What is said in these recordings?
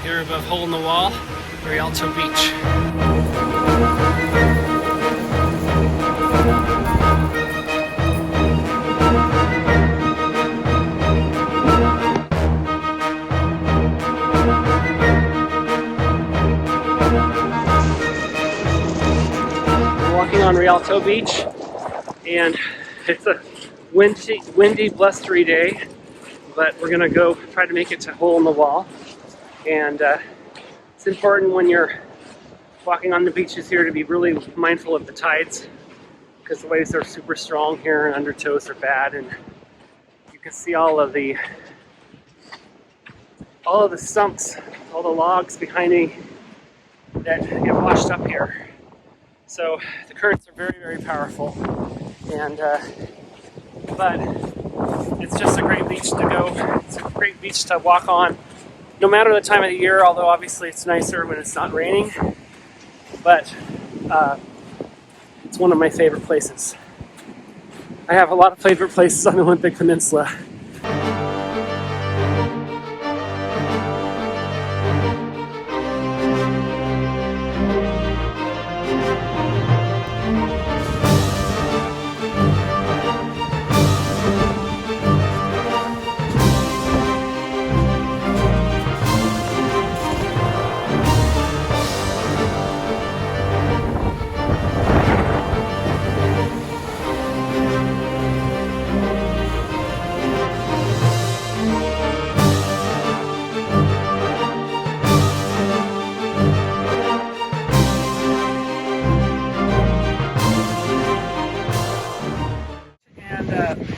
here above Hole in the Wall, Rialto Beach. We're walking on Rialto Beach, and it's a windy, blustery day, but we're gonna go try to make it to Hole in the Wall. And it's important when you're walking on the beaches here to be really mindful of the tides, because the waves are super strong here and undertows are bad, and you can see all of the stumps, all the logs behind me that get washed up here. So the currents are very, very powerful, and but it's just a great beach to go. It's a great beach to walk on, no matter the time of the year, although obviously it's nicer when it's not raining. But it's one of my favorite places. I have a lot of favorite places on the Olympic Peninsula.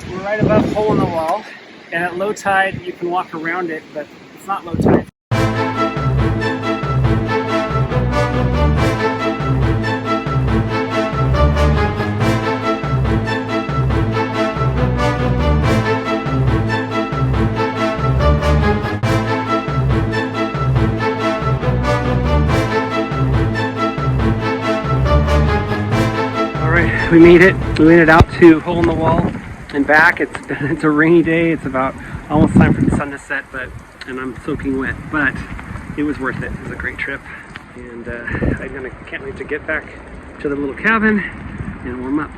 We're right above Hole in the Wall, and at low tide you can walk around it, but it's not low tide. Alright, we made it. We made it out to Hole in the Wall and back. It's a rainy day. It's about almost time for the sun to set, and I'm soaking wet, but it was worth it. It was a great trip, and can't wait to get back to the little cabin and warm up.